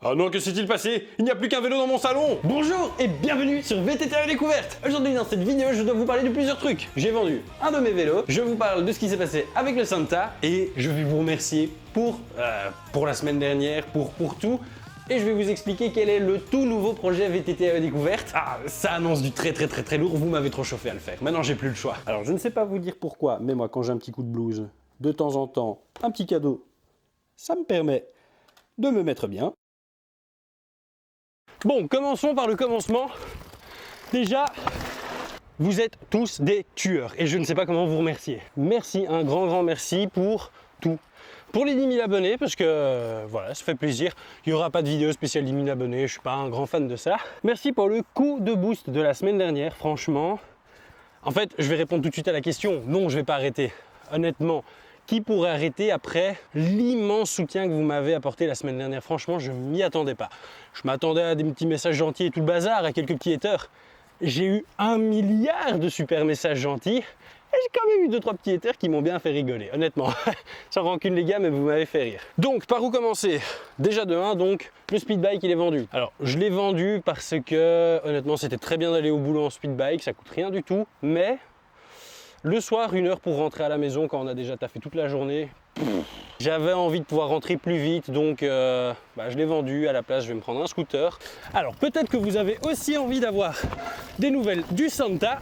Oh non, que s'est-il passé? Il n'y a plus qu'un vélo dans mon salon! Bonjour et bienvenue sur VTT à la découverte. Aujourd'hui dans cette vidéo je dois vous parler de plusieurs trucs. J'ai vendu un de mes vélos, je vous parle de ce qui s'est passé avec le Santa et je vais vous remercier pour la semaine dernière, pour tout. Et je vais vous expliquer quel est le tout nouveau projet VTT à la découverte. Ah, ça annonce du très lourd, vous m'avez trop chauffé à le faire. Maintenant j'ai plus le choix. Alors je ne sais pas vous dire pourquoi, mais moi quand j'ai un petit coup de blues, de temps en temps, un petit cadeau, ça me permet de me mettre bien. Bon, commençons par le commencement. Déjà, vous êtes tous des tueurs et je ne sais pas comment vous remercier. Merci, un grand merci pour tout. Pour les 10 000 abonnés, parce que voilà, ça fait plaisir. Il n'y aura pas de vidéo spéciale 10 000 abonnés, je ne suis pas un grand fan de ça. Merci pour le coup de boost de la semaine dernière, franchement. En fait, je vais répondre tout de suite à la question. Non, je ne vais pas arrêter. Honnêtement, qui pourrait arrêter après l'immense soutien que vous m'avez apporté la semaine dernière? Franchement, je ne m'y attendais pas. Je m'attendais à des petits messages gentils et tout le bazar, à quelques petits haters. J'ai eu 1 milliard de super messages gentils et j'ai quand même eu 2-3 petits haters qui m'ont bien fait rigoler, honnêtement. Sans rancune les gars, mais vous m'avez fait rire. Donc, par où commencer? Déjà de 1, donc, le speed bike, il est vendu. Alors, je l'ai vendu parce que, honnêtement, c'était très bien d'aller au boulot en speed bike, ça coûte rien du tout, mais le soir, 1 heure pour rentrer à la maison quand on a déjà taffé toute la journée. J'avais envie de pouvoir rentrer plus vite, donc je l'ai vendu. À la place, je vais me prendre un scooter. Alors peut-être que vous avez aussi envie d'avoir des nouvelles du Santa.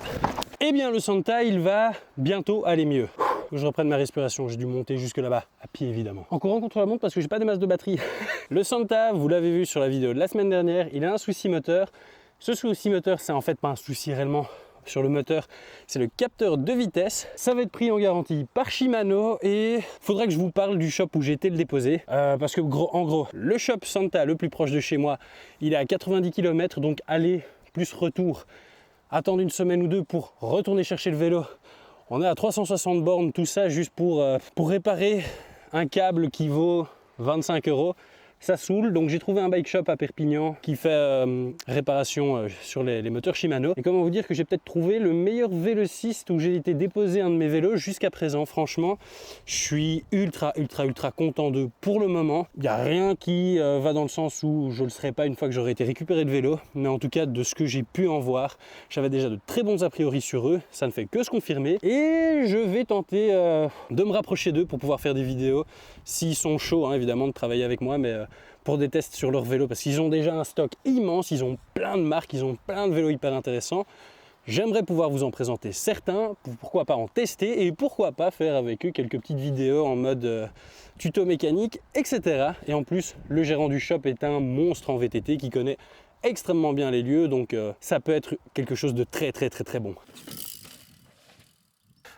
Eh bien le Santa, il va bientôt aller mieux. Je reprenne ma respiration, j'ai dû monter jusque là-bas, à pied évidemment. En courant contre la montre parce que j'ai pas des masses de batterie. Le Santa, vous l'avez vu sur la vidéo de la semaine dernière, il a un souci moteur. Ce souci moteur, c'est en fait pas un souci réellement sur le moteur, c'est le capteur de vitesse. Ça va être pris en garantie par Shimano et faudrait que je vous parle du shop où j'ai été le déposer parce que en gros, le shop Santa le plus proche de chez moi, il est à 90 km, donc aller plus retour, attendre 1 semaine ou 2 pour retourner chercher le vélo. On est à 360 bornes, tout ça juste pour réparer un câble qui vaut 25 €. Ça saoule, donc j'ai trouvé un bike shop à Perpignan qui fait réparation sur les moteurs Shimano. Et comment vous dire que j'ai peut-être trouvé le meilleur vélociste où j'ai été déposer un de mes vélos jusqu'à présent. Franchement, je suis ultra content d'eux pour le moment. Il n'y a rien qui va dans le sens où je ne le serai pas une fois que j'aurai été récupéré le vélo. Mais en tout cas, de ce que j'ai pu en voir, j'avais déjà de très bons a priori sur eux. Ça ne fait que se confirmer. Et je vais tenter de me rapprocher d'eux pour pouvoir faire des vidéos. S'ils sont chauds, hein, évidemment, de travailler avec moi, mais pour des tests sur leur vélo, parce qu'ils ont déjà un stock immense, ils ont plein de marques, ils ont plein de vélos hyper intéressants. J'aimerais pouvoir vous en présenter certains, pourquoi pas en tester, et pourquoi pas faire avec eux quelques petites vidéos en mode tuto mécanique, etc. Et en plus, le gérant du shop est un monstre en VTT qui connaît extrêmement bien les lieux, donc ça peut être quelque chose de très bon.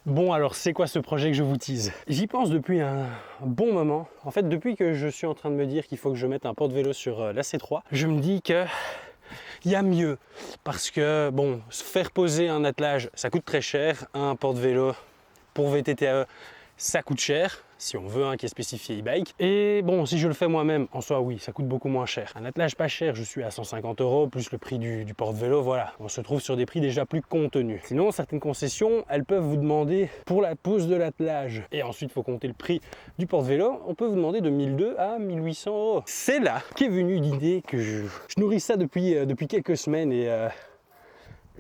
Bon, alors c'est quoi ce projet que je vous tease? J'y pense depuis un bon moment. En fait, depuis que je suis en train de me dire qu'il faut que je mette un porte-vélo sur la C3, je me dis que il y a mieux. Parce que, bon, faire poser un attelage, ça coûte très cher. Un porte-vélo pour VTTAE, ça coûte cher, si on veut un qui est spécifié e-bike. Et bon, si je le fais moi-même, en soi, oui, ça coûte beaucoup moins cher. Un attelage pas cher, je suis à 150 €, plus le prix du porte-vélo, voilà. On se trouve sur des prix déjà plus contenus. Sinon, certaines concessions, elles peuvent vous demander pour la pose de l'attelage, et ensuite, il faut compter le prix du porte-vélo, on peut vous demander de 1 200 à 1 800 €. C'est là qu'est venue l'idée que je nourris ça depuis quelques semaines et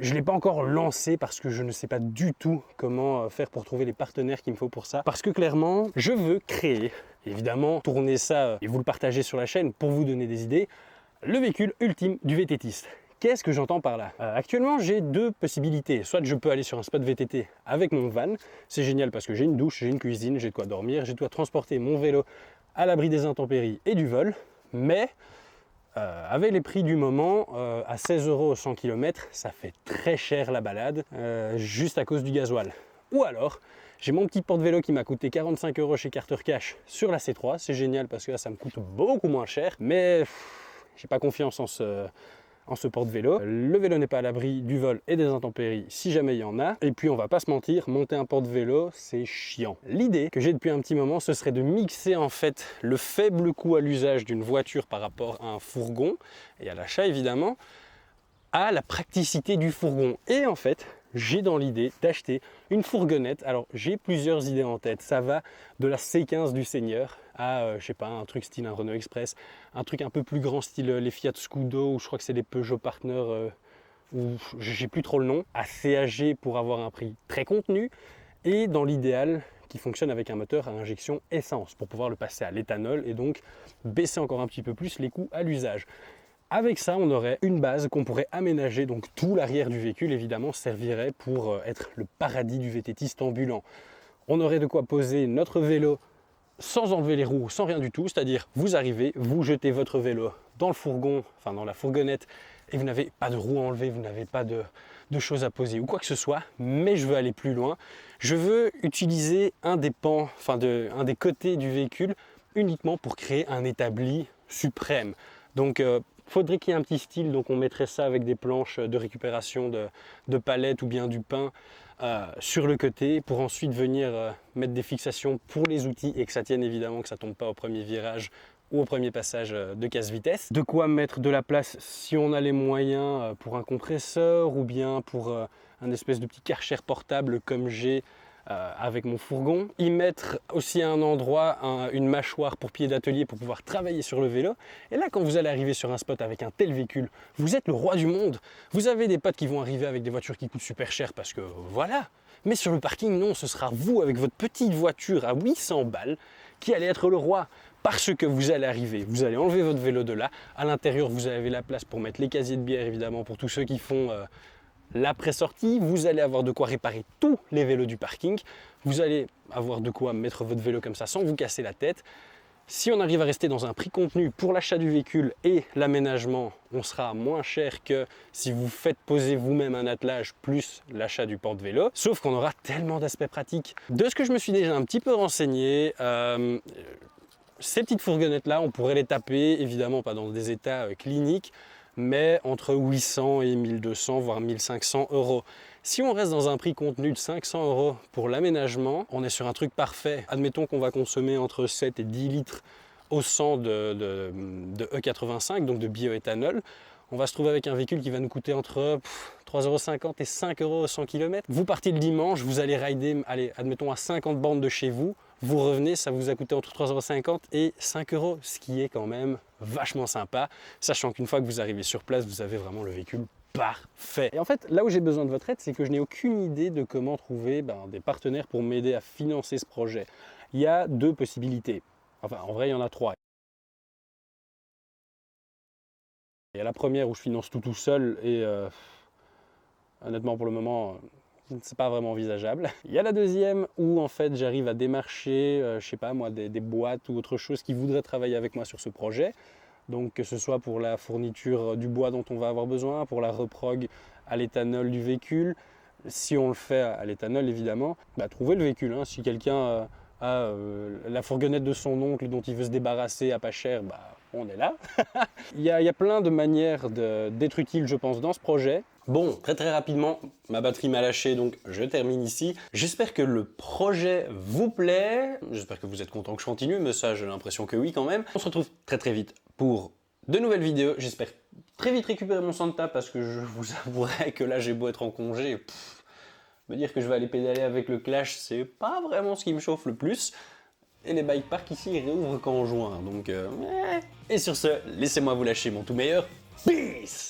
je ne l'ai pas encore lancé parce que je ne sais pas du tout comment faire pour trouver les partenaires qu'il me faut pour ça. Parce que clairement, je veux créer, évidemment, tourner ça et vous le partager sur la chaîne pour vous donner des idées, le véhicule ultime du VTTiste. Qu'est-ce que j'entends par là? Actuellement, j'ai 2 possibilités. Soit je peux aller sur un spot VTT avec mon van. C'est génial parce que j'ai une douche, j'ai une cuisine, j'ai de quoi dormir, j'ai de quoi transporter mon vélo à l'abri des intempéries et du vol. Mais avec les prix du moment, à 16 € au 100 km, ça fait très cher la balade, juste à cause du gasoil. Ou alors, j'ai mon petit porte-vélo qui m'a coûté 45 € chez Carter Cash sur la C3. C'est génial parce que là, ça me coûte beaucoup moins cher, mais j'ai pas confiance en ce porte-vélo. Le vélo n'est pas à l'abri du vol et des intempéries si jamais il y en a. Et puis on va pas se mentir, monter un porte-vélo, c'est chiant. L'idée que j'ai depuis un petit moment, ce serait de mixer en fait le faible coût à l'usage d'une voiture par rapport à un fourgon, et à l'achat évidemment, à la praticité du fourgon. Et en fait, j'ai dans l'idée d'acheter une fourgonnette. Alors j'ai plusieurs idées en tête. Ça va de la C15 du Seigneur à, je sais pas, un truc style un Renault Express, un truc un peu plus grand style les Fiat Scudo, ou je crois que c'est les Peugeot Partner, ou j'ai plus trop le nom, assez âgé pour avoir un prix très contenu, et dans l'idéal, qui fonctionne avec un moteur à injection essence, pour pouvoir le passer à l'éthanol, et donc baisser encore un petit peu plus les coûts à l'usage. Avec ça, on aurait une base qu'on pourrait aménager, donc tout l'arrière du véhicule évidemment servirait pour être le paradis du VTTiste ambulant. On aurait de quoi poser notre vélo sans enlever les roues, sans rien du tout, c'est-à-dire vous arrivez, vous jetez votre vélo dans le fourgon, enfin dans la fourgonnette, et vous n'avez pas de roues à enlever, vous n'avez pas de choses à poser ou quoi que ce soit, mais je veux aller plus loin. Je veux utiliser un des pans, un des côtés du véhicule uniquement pour créer un établi suprême. Donc faudrait qu'il y ait un petit style, donc on mettrait ça avec des planches de récupération de palettes ou bien du pain sur le côté pour ensuite venir mettre des fixations pour les outils et que ça tienne évidemment, que ça ne tombe pas au premier virage ou au premier passage de casse-vitesse. De quoi mettre de la place si on a les moyens pour un compresseur ou bien pour un espèce de petit karcher portable comme j'ai avec mon fourgon. Y mettre aussi à un endroit une mâchoire pour pied d'atelier pour pouvoir travailler sur le vélo. Et là, quand vous allez arriver sur un spot avec un tel véhicule, vous êtes le roi du monde. Vous avez des potes qui vont arriver avec des voitures qui coûtent super cher parce que voilà. Mais sur le parking, non, ce sera vous avec votre petite voiture à 800 balles qui allez être le roi. Parce que vous allez arriver, vous allez enlever votre vélo de là. À l'intérieur, vous avez la place pour mettre les casiers de bière, évidemment, pour tous ceux qui font l'après-sortie. Vous allez avoir de quoi réparer tous les vélos du parking. Vous allez avoir de quoi mettre votre vélo comme ça sans vous casser la tête. Si on arrive à rester dans un prix contenu pour l'achat du véhicule et l'aménagement, on sera moins cher que si vous faites poser vous-même un attelage plus l'achat du porte-vélo. Sauf qu'on aura tellement d'aspects pratiques. De ce que je me suis déjà un petit peu renseigné, ces petites fourgonnettes-là, on pourrait les taper, évidemment pas dans des états cliniques, mais entre 800 et 1200, voire 1500 euros. Si on reste dans un prix contenu de 500 euros pour l'aménagement, on est sur un truc parfait. Admettons qu'on va consommer entre 7 et 10 litres au 100 de E85, donc de bioéthanol. On va se trouver avec un véhicule qui va nous coûter entre 3,50 € et 5 € au 100 km. Vous partez le dimanche, vous allez rider, allez, admettons à 50 bornes de chez vous. Vous revenez, ça vous a coûté entre 3,50 € et 5 €, ce qui est quand même vachement sympa, sachant qu'une fois que vous arrivez sur place, vous avez vraiment le véhicule parfait. Et en fait, là où j'ai besoin de votre aide, c'est que je n'ai aucune idée de comment trouver des partenaires pour m'aider à financer ce projet. Il y a deux possibilités. Enfin, en vrai, il y en a trois. Il y a la première où je finance tout seul et honnêtement, pour le moment, c'est pas vraiment envisageable. Il y a la deuxième où en fait j'arrive à démarcher, je sais pas moi, des boîtes ou autre chose qui voudraient travailler avec moi sur ce projet. Donc que ce soit pour la fourniture du bois dont on va avoir besoin, pour la reprog à l'éthanol du véhicule. Si on le fait à l'éthanol évidemment, trouvez le véhicule. Hein. Si quelqu'un a la fourgonnette de son oncle dont il veut se débarrasser à pas cher, on est là. Il y a plein de manières d'être utile, je pense, dans ce projet. Bon, très rapidement, ma batterie m'a lâché, donc je termine ici. J'espère que le projet vous plaît. J'espère que vous êtes content que je continue, mais ça, j'ai l'impression que oui quand même. On se retrouve très vite pour de nouvelles vidéos. J'espère très vite récupérer mon Santa parce que je vous avouerai que là, j'ai beau être en congé. Me dire que je vais aller pédaler avec le Clash, c'est pas vraiment ce qui me chauffe le plus. Et les bike parks ici, ils réouvrent qu'en juin, donc... Et sur ce, laissez-moi vous lâcher mon tout meilleur. Peace!